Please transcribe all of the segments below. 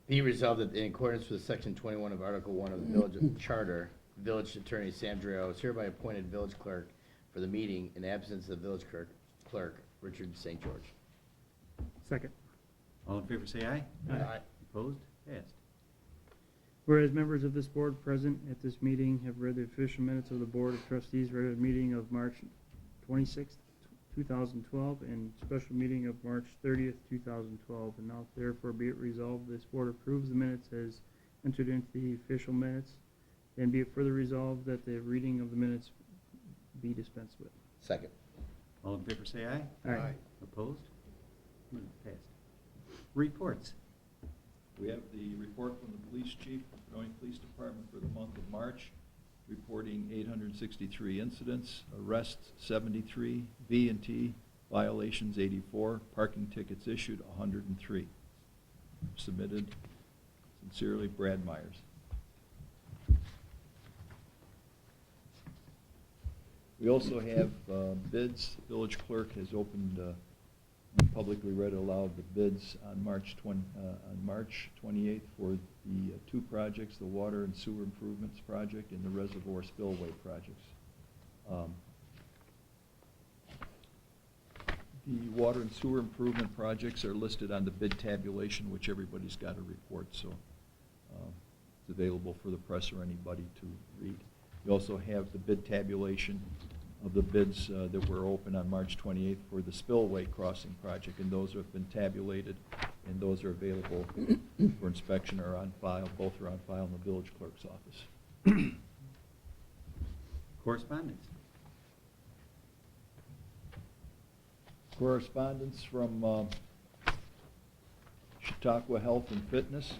Be resolved that in accordance with Section 21 of Article 1 of the Village Charter, Village Attorney Sam Dreo is hereby appointed village clerk for the meeting in absence of village clerk Richard St. George. Second. All in favor say aye. Aye. Opposed? Passed. Whereas members of this board present at this meeting have read the official minutes of the Board of Trustees regular meeting of March 26th, 2012, and special meeting of March 30th, 2012, and now therefore be it resolved, this board approves the minutes as entered into the official minutes, and be it further resolved that the reading of the minutes be dispensed with. Second. All in favor say aye. Aye. Opposed? Minutes passed. Reports. We have the report from the police chief, Fredonia Police Department for the month of March, reporting 863 incidents, arrests 73, V&T violations 84, parking tickets issued 103. Submitted. Sincerely, Brad Myers. We also have bids. The village clerk has opened and publicly read aloud the bids on March 28th for the two projects, the water and sewer improvements project and the reservoir spillway projects. The water and sewer improvement projects are listed on the bid tabulation, which everybody's got a report, so it's available for the press or anybody to read. You also have the bid tabulation of the bids that were open on March 28th for the spillway crossing project, and those have been tabulated, and those are available for inspection or on file. Both are on file in the village clerk's office. Correspondence. Correspondence from Chautauqua Health and Fitness.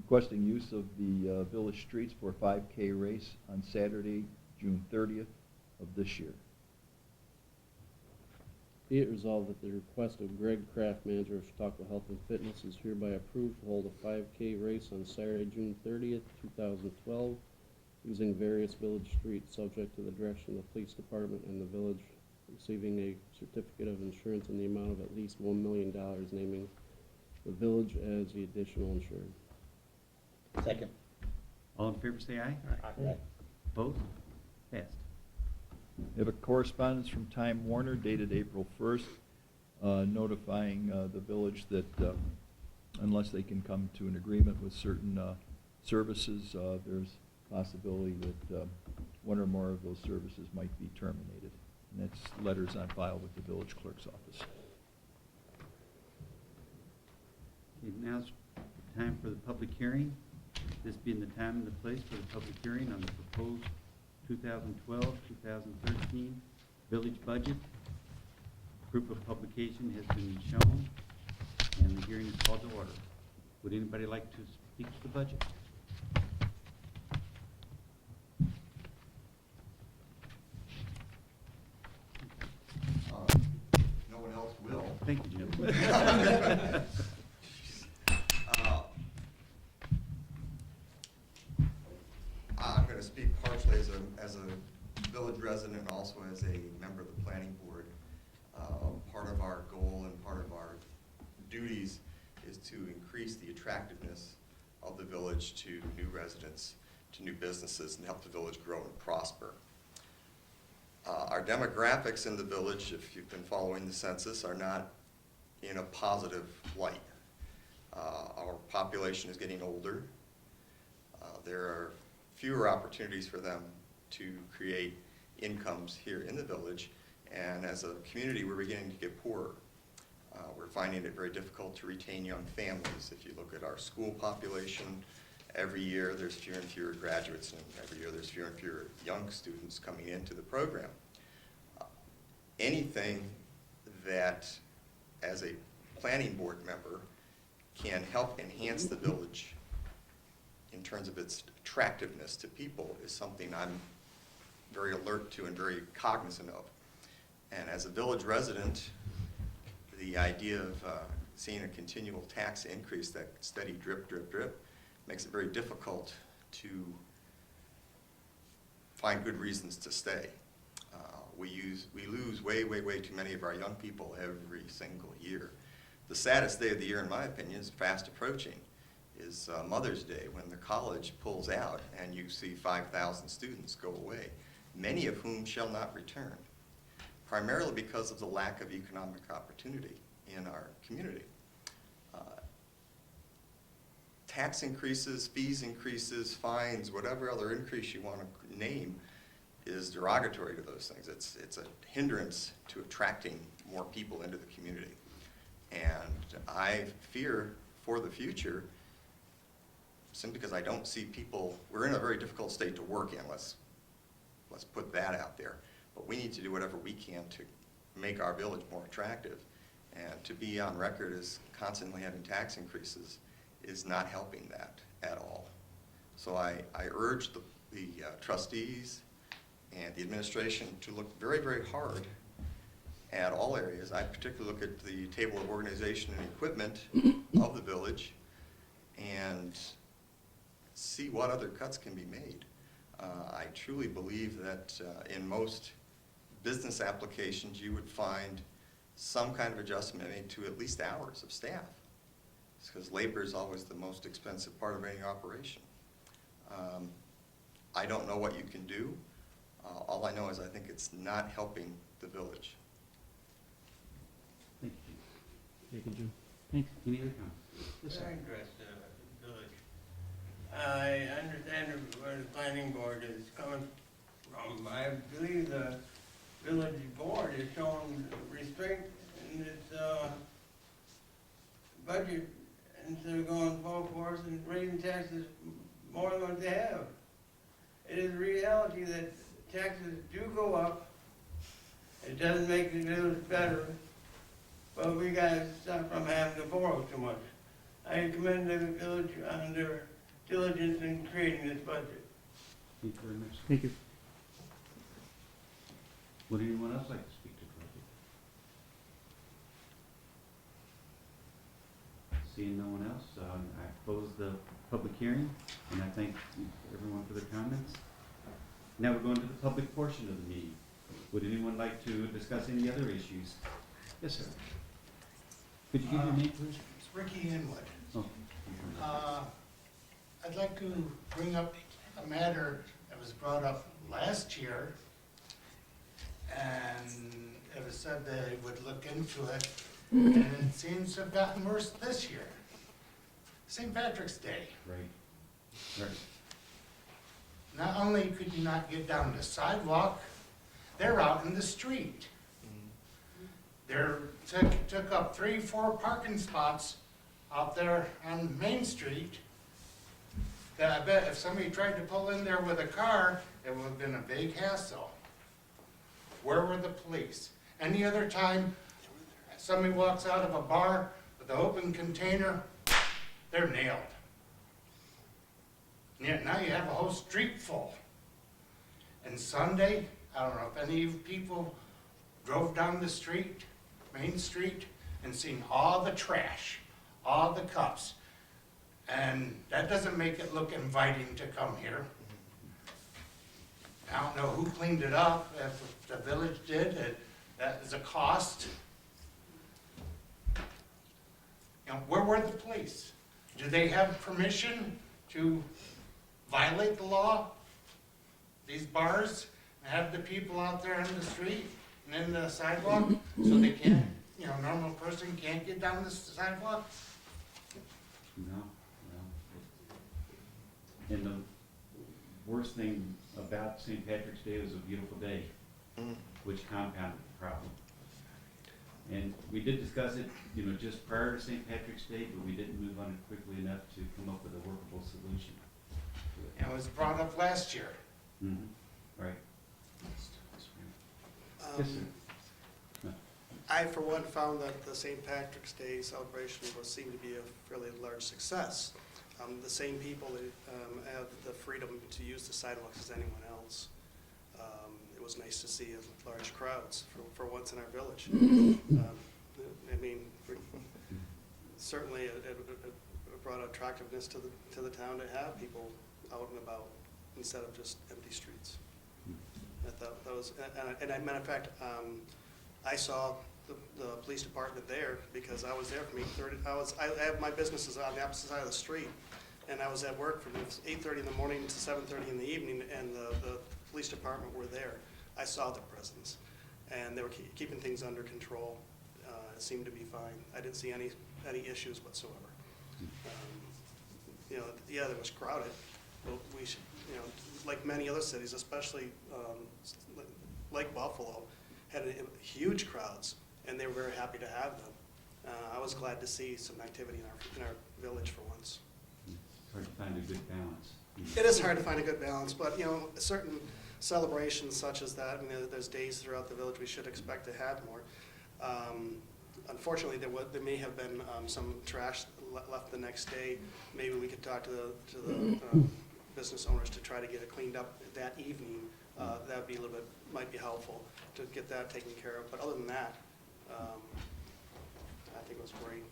Requesting use of the village streets for a 5K race on Saturday, June 30th of this year. Be it resolved that the request of Greg Kraft, manager of Chautauqua Health and Fitness, is hereby approved to hold a 5K race on Saturday, June 30th, 2012, using various village streets, subject to the direction of the police department and the village receiving a certificate of insurance in the amount of at least $1 million, naming the village as the additional insured. Second. All in favor say aye. Aye. Opposed? Passed. We have a correspondence from Time Warner dated April 1st, notifying the village that unless they can come to an agreement with certain services, there's possibility that one or more of those services might be terminated. And that's letters on file with the village clerk's office. Okay, now's time for the public hearing. This being the time and the place for the public hearing on the proposed 2012-2013 village budget. Proof of publication has been shown, and the hearing is called to order. Would anybody like to speak to the budget? No one else will. Thank you, Jim. I'm going to speak partially as a village resident and also as a member of the planning board. Part of our goal and part of our duties is to increase the attractiveness of the village to new residents, to new businesses, and help the village grow and prosper. Our demographics in the village, if you've been following the census, are not in a positive light. Our population is getting older. There are fewer opportunities for them to create incomes here in the village, and as a community we're beginning to get poorer. We're finding it very difficult to retain young families. If you look at our school population, every year there's fewer and fewer graduates, and every year there's fewer and fewer young students coming into the program. Anything that, as a planning board member, can help enhance the village in terms of its attractiveness to people is something I'm very alert to and very cognizant of. And as a village resident, the idea of seeing a continual tax increase, that steady drip, drip, drip, makes it very difficult to find good reasons to stay. We lose way too many of our young people every single year. The saddest day of the year, in my opinion, is fast approaching, is Mother's Day, when the college pulls out and you see 5,000 students go away, many of whom shall not return, primarily because of the lack of economic opportunity in our community. Tax increases, fees increases, fines, whatever other increase you want to name is derogatory to those things. It's a hindrance to attracting more people into the community. And I fear for the future, simply because I don't see people, we're in a very difficult state to work in, let's put that out there. But we need to do whatever we can to make our village more attractive. And to be on record as constantly having tax increases is not helping that at all. So I urge the trustees and the administration to look very, very hard at all areas. I particularly look at the table of organization and equipment of the village and see what other cuts can be made. I truly believe that in most business applications you would find some kind of adjustment made to at least hours of staff, because labor is always the most expensive part of any operation. I don't know what you can do. All I know is I think it's not helping the village. Thank you. Thank you, Jim. Thanks. Any other comments? Yes, sir. Address the village. I understand where the planning board is coming from. I believe the village board is showing restraint in its budget instead of going full force and raising taxes more than what they have. It is a reality that taxes do go up. It doesn't make the village better, but we gotta stop from having to borrow too much. I commend the village on their diligence in creating this budget. Thank you very much. Thank you. Would anyone else like to speak to the project? Seeing no one else, I close the public hearing, and I thank everyone for their comments. Now we're going to the public portion of the meeting. Would anyone like to discuss any other issues? Yes, sir. Could you give your name, please? It's Ricky Inwood. Oh, I'd like to bring up a matter that was brought up last year, and it was said they would look into it, and it seems to have gotten worse this year. St. Patrick's Day. right. Right. Not only could you not get down the sidewalk, they're out in the street. They're took up 3-4 parking spots out there on Main Street. That I bet if somebody tried to pull in there with a car, it would have been a big hassle. Where were the police? Any other time somebody walks out of a bar with an open container, they're nailed. Yeah, now you have a whole street full. And Sunday, I don't know if any of you people drove down the street, Main Street, and seen all the trash, all the cups. And that doesn't make it look inviting to come here. I don't know who cleaned it up, if the village did, that is a cost. You know, where were the police? Do they have permission to violate the law? These bars, and have the people out there in the street and in the sidewalk, so they can't, you know, a normal person can't get down the sidewalk? No, no. And the worst thing about St. Patrick's Day was a beautiful day, which compounded the problem. And we did discuss it, you know, just prior to St. Patrick's Day, but we didn't move on it quickly enough to come up with a workable solution. It was brought up last year. Mm-hmm. Right. Yes, sir. I, for one, found that the St. Patrick's Day celebration seemed to be a fairly large success. The same people that have the freedom to use the sidewalks as anyone else. It was nice to see large crowds for once in our village. I mean, certainly it brought attractiveness to the town to have people out and about instead of just empty streets. I thought that was, and as a matter of fact, I saw the police department there, because I was there from 8:30, I have my businesses on the opposite side of the street, and I was at work from 8:30 in the morning to 7:30 in the evening, and the police department were there. I saw their presence, and they were keeping things under control. It seemed to be fine. I didn't see any issues whatsoever. You know, yeah, there was crowded, but we should, you know, like many other cities, especially like Buffalo, had huge crowds, and they were very happy to have them. I was glad to see some activity in our village for once. It's hard to find a good balance. It is hard to find a good balance, but, you know, certain celebrations such as that, I mean, there's days throughout the village we should expect to have more. Unfortunately, there may have been some trash left the next day. Maybe we could talk to the business owners to try to get it cleaned up that evening. That would be a little bit, might be helpful to get that taken care of. But other than that, I think it was great.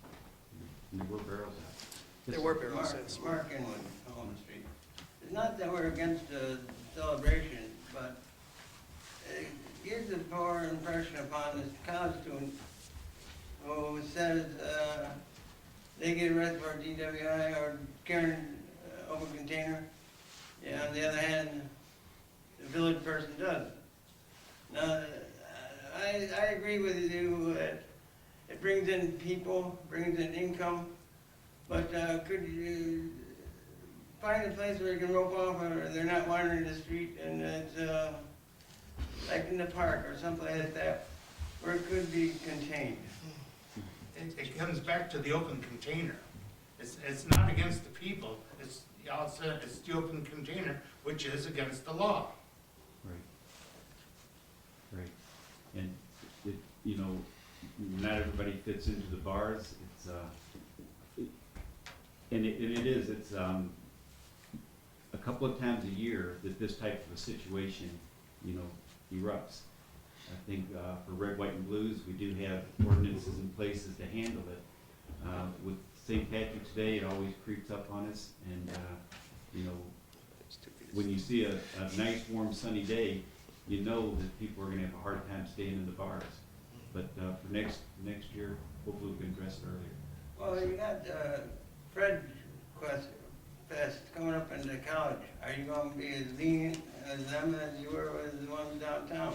And there were barrels out. There were barrels, yes. Mark Inwood, Home Street. It's not that we're against the celebration, but it gives a poor impression upon this college student who says they get arrested for DWI or carrying open container. Yeah, on the other hand, the village person does. Now, I agree with you that it brings in people, brings in income, but could you find a place where you can rope off or they're not wandering the street and it's like in the park or someplace like that where it could be contained? It comes back to the open container. It's not against the people, it's the open container, which is against the law. Right. And it, you know, not everybody fits into the bars. It's it's a couple of times a year that this type of a situation, you know, erupts. I think for red, white, and blues, we do have ordinances in places to handle it. With St. Patrick's Day, it always creeps up on us, and you know, when you see a nice, warm, sunny day, you know that people are going to have a hard time staying in the bars. But for next year, hopefully we can address it earlier. Well, you got Fred Fest coming up in the college. Are you going to be as lenient as them as you were with the ones downtown?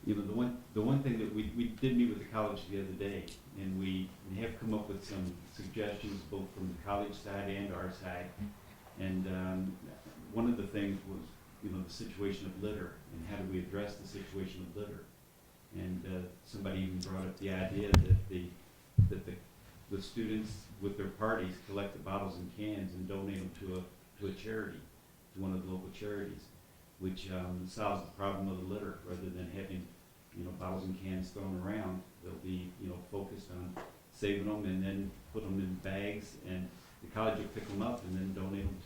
You know, the one thing that we did meet with the college the other day, and we have come up with some suggestions both from the college side and our side. And one of the things was, you know, the situation of litter and how do we address the situation of litter. And somebody even brought up the idea that the students with their parties collect the bottles and cans and donate them to a charity, to one of the local charities, which solves the problem of the litter rather than having, you know, bottles and cans thrown around. They'll be, you know, focused on saving them and then put them in bags, and the college will pick them up and then donate them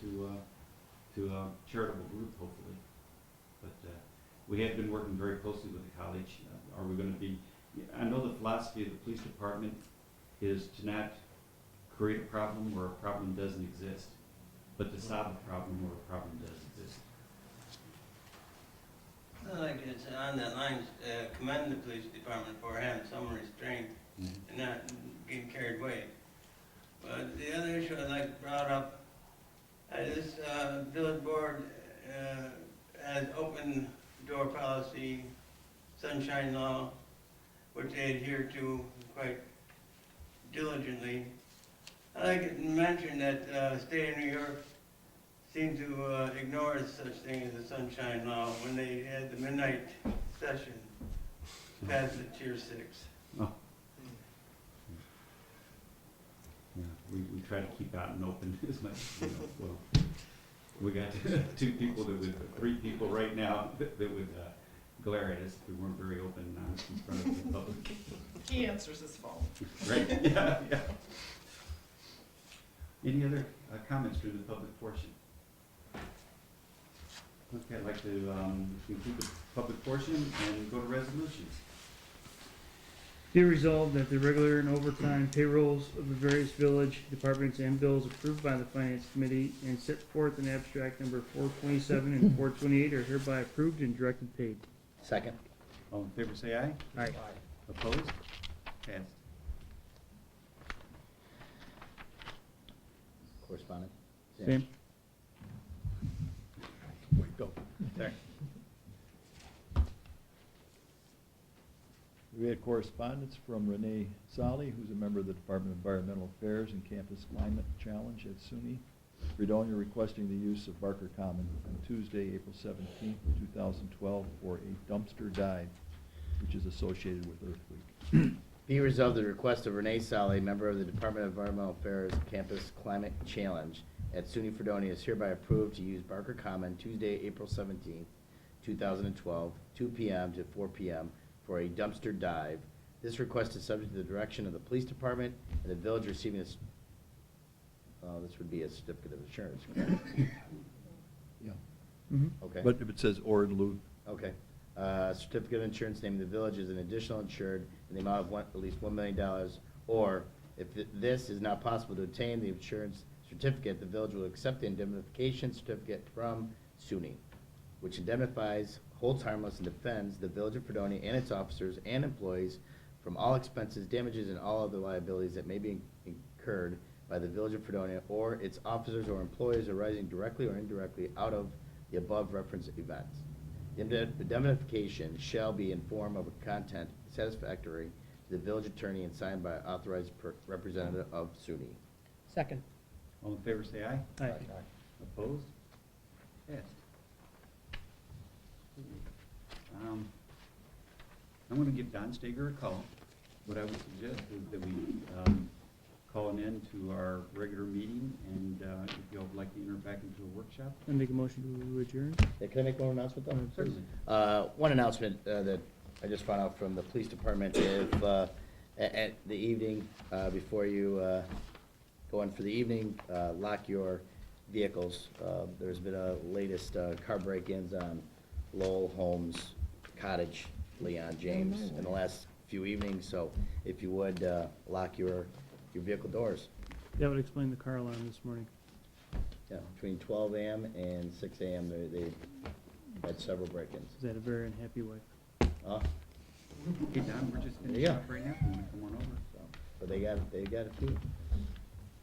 to a charitable group, hopefully. But we have been working very closely with the college. Are we going to be? I know the philosophy of the police department is to not create a problem where a problem doesn't exist, but to solve a problem where a problem does exist. I'd like to, on that line, commend the police department for having some restraint and not being carried away. But the other issue I'd like brought up, this village board has open door policy, sunshine law, which they adhere to quite diligently. I'd like to mention that the state of New York seemed to ignore such thing as the sunshine law when they had the midnight session passed at Tier 6. Oh. Yeah, we try to keep out and open as much, you know, well, we got three people right now that would glare at us if we weren't very open and honest in front of the public. He answers his phone. Right, yeah. Any other comments during the public portion? Okay, I'd like to conclude the public portion and go to resolutions. Be resolved that the regular and overtime payrolls of the various village departments and bills approved by the Finance Committee and set forth in abstract number 427 and 428 are hereby approved and directed paid. Second. All in favor say aye. Aye. Opposed? Passed. Correspondence? Same. Go. Sorry. We had correspondence from Renee Solly, who's a member of the Department of Environmental Affairs and Campus Climate Challenge at SUNY Fredonia, requesting the use of Barker Common on Tuesday, April 17th, 2012, for a dumpster dive, which is associated with Earth Week. Be resolved the request of Renee Solly, member of the Department of Environmental Affairs Campus Climate Challenge at SUNY Fredonia, is hereby approved to use Barker Common Tuesday, April 17th, 2012, 2 p.m. to 4 p.m. for a dumpster dive. This request is subject to the direction of the police department and the village receiving this. This would be a certificate of insurance, correct? Yeah. Mm-hmm. Okay. But if it says or in lieu, Okay. Certificate of insurance naming the village as an additional insured in the amount of at least $1 million, or if this is not possible to obtain the insurance certificate, the village will accept the indemnification certificate from SUNY, which indemnifies, holds harmless, and defends the village of Fredonia and its officers and employees from all expenses, damages, and all other liabilities that may be incurred by the village of Fredonia or its officers or employees arising directly or indirectly out of the above referenced events. The indemnification shall be in form of a content satisfactory to the village attorney and signed by authorized representative of SUNY. Second. All in favor, say aye. Aye. Opposed? Passed. I'm going to give Don Stager a call. What I would suggest is that we call him in to our regular meeting, and if y'all would like to enter back into a workshop. I make a motion to adjourn. Yeah, can I make one announcement though? Certainly. One announcement that I just found out from the police department, if at the evening, before you go in for the evening, lock your vehicles. There's been a latest car break-ins on Lowell Homes Cottage, Leon James, in the last few evenings, so if you would, lock your vehicle doors. That would explain the car alarm this morning. Yeah, between 12 a.m. and 6 a.m., they had several break-ins. Is that a very unhappy wife? Hey, Don, we're just There you finishing go. up right now. You want to come on over? So, but they got a few.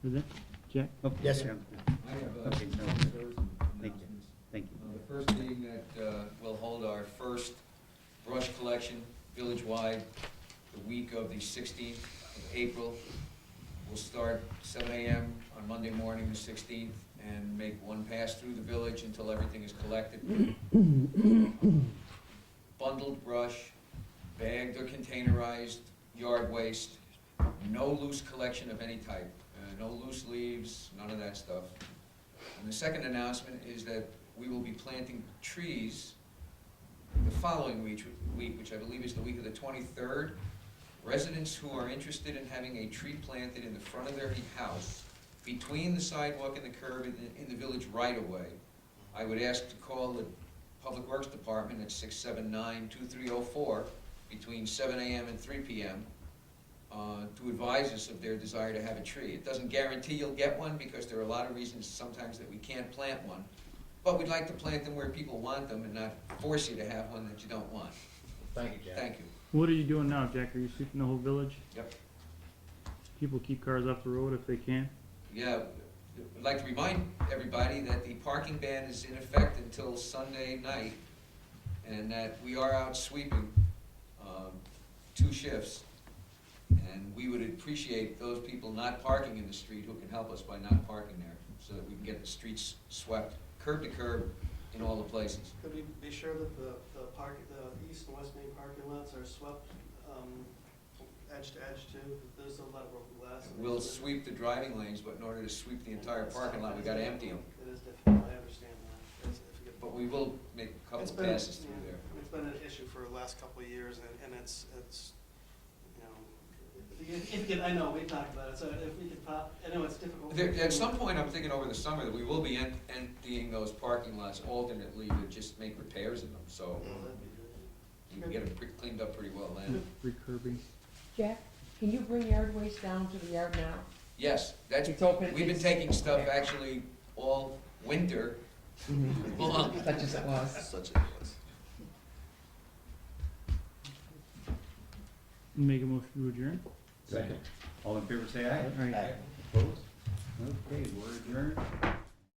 Is that, Jack? Oh, Yes, sir. sounds good. I have Okay, no, some announcements. Thank you. Thank you. The first meeting that we'll hold our first brush collection village-wide the week of the 16th of April. We'll start 7 a.m. on Monday morning, the 16th, and make one pass through the village until everything is collected. Bundled brush, bagged or containerized yard waste, no loose collection of any type, no loose leaves, none of that stuff. And the second announcement is that we will be planting trees the following week, which I believe is the week of the 23rd. Residents who are interested in having a tree planted in the front of their tihouse, between the sidewalk and the curb in the village right-of-way, I would ask to call the Public Works Department at 679-2304 between 7 a.m. and 3 p.m. To advise us of their desire to have a tree. It doesn't guarantee you'll get one because there are a lot of reasons sometimes that we can't plant one. But we'd like to plant them where people want them and not force you to have one that you don't want. Thank you, Jack. Thank you. What are you doing now, Jack? Are you sweeping the whole village? Yep. People keep cars off the road if they can. Yeah, I'd like to remind everybody that the parking ban is in effect until Sunday night, and that we are out sweeping 2 shifts. And we would appreciate those people not parking in the street who can help us by not parking there, so that we can get the streets swept curb to curb in all the places. Could we be sure that the east and west main parking lots are swept, edge to edge too? There's a lot of broken glass. We'll sweep the driving lanes, but in order to sweep the entire parking lot, we gotta empty them. It is difficult, I understand that. But we will make a couple It's of been- passes through there. It's been an issue for the last couple of years, and it's, you know, I know, we talked about it, so if we could I know it's difficult. At some point, I'm thinking over the summer that we will be emptying those parking lots alternately to just make repairs in them, so Well, that'd be good. you can get them cleaned up pretty well then. Recurbing. Jack, can you bring yard waste down to the yard now? Yes, that's, It's open. we've been it's- taking stuff okay. actually all winter. Such as it was. Such a was. Make a motion to adjourn. Second. All in favor, say aye. All right. Opposed? Okay, we're adjourned.